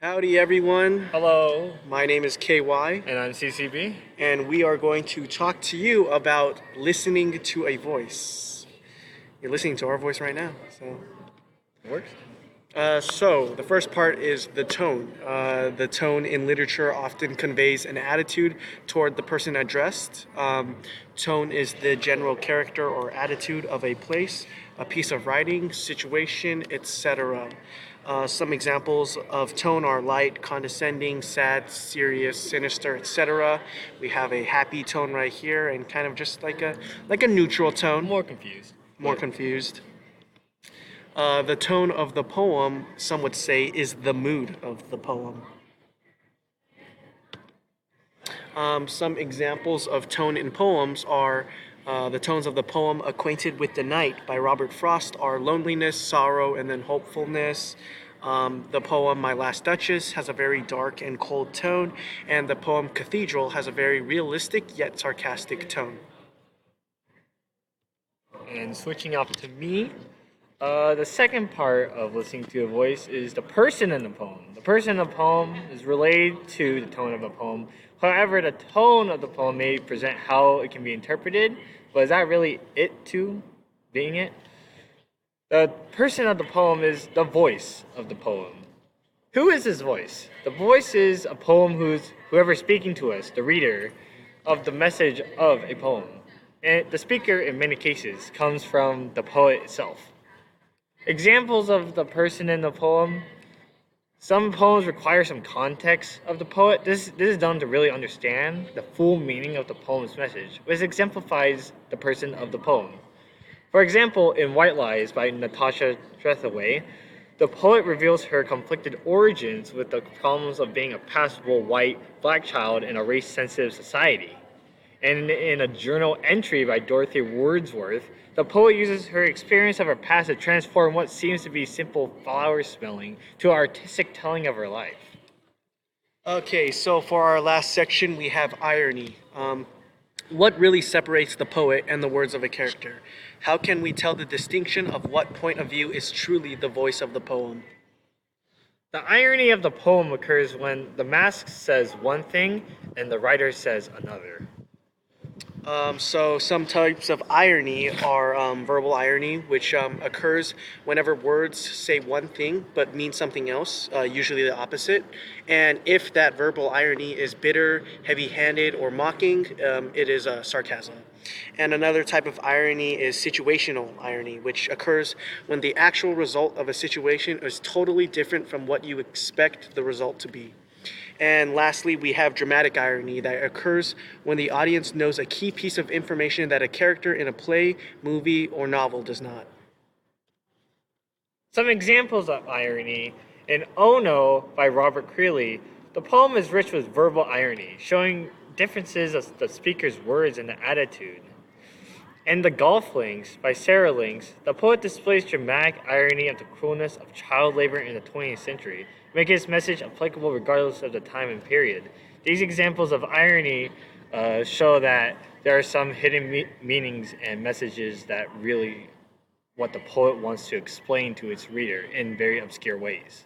Howdy everyone, Hello, my name is KY, and I'm CCB. and we are going to talk to you about listening to a voice. You're listening to our voice right now. Works? So the first part is the tone. The tone in literature often conveys an attitude toward the person addressed. Tone is the general character or attitude of a place, a piece of writing, situation, etc. Some examples of tone are light, condescending, sad, serious, sinister, etc. We have a happy tone right here, and kind of just like a neutral tone, More confused. more confused. The tone of the poem, some would say, is the mood of the poem. Some examples of tone in poems are the tones of the poem Acquainted with the Night by Robert Frost are loneliness, sorrow, and then hopefulness. The poem My Last Duchess has a very dark and cold tone, and the poem Cathedral has a very realistic yet sarcastic tone. And switching up to me, the second part of listening to a voice is the person in the poem. The person in the poem is related to the tone of the poem. However, the tone of the poem may present how it can be interpreted, but is that really it too, being it? The person of the poem is the voice of the poem. Who is this voice? The voice is a poem who's whoever's speaking to us, the reader, of the message of a poem. And the speaker, in many cases, comes from the poet itself. Examples of the person in the poem. Some poems require some context of the poet. This is done to really understand the full meaning of the poem's message, which exemplifies the person of the poem. For example, in White Lies by Natasha Trethewey, the poet reveals her conflicted origins with the problems of being a passable white black child in a race-sensitive society. And in a journal entry by Dorothy Wordsworth, the poet uses her experience of her past to transform what seems to be simple flower smelling to artistic telling of her life. Okay, so for our last section, we have irony. What really separates the poet and the words of a character? How can we tell the distinction of what point of view is truly the voice of the poem? The irony of the poem occurs when the mask says one thing and the writer says another. So some types of irony are verbal irony, which occurs whenever words say one thing but mean something else, usually the opposite. And if that verbal irony is bitter, heavy-handed, or mocking, it is sarcasm. And another type of irony is situational irony, which occurs when the actual result of a situation is totally different from what you expect the result to be. And lastly, we have dramatic irony that occurs when the audience knows a key piece of information that a character in a play, movie, or novel does not. Some examples of irony. In Oh No by Robert Creeley, the poem is rich with verbal irony, showing differences of the speaker's words and the attitude. In The Golf Links by Sarah Links, the poet displays dramatic irony of the cruelness of child labor in the 20th century, making its message applicable regardless of the time and period. These examples of irony show that there are some hidden meanings and messages that really what the poet wants to explain to its reader in very obscure ways.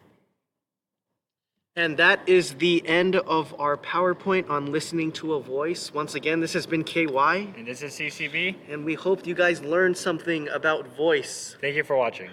And that is the end of our PowerPoint on listening to a voice. Once again, this has been KY, And this is CCB. and we hope you guys learned something about voice. Thank you for watching.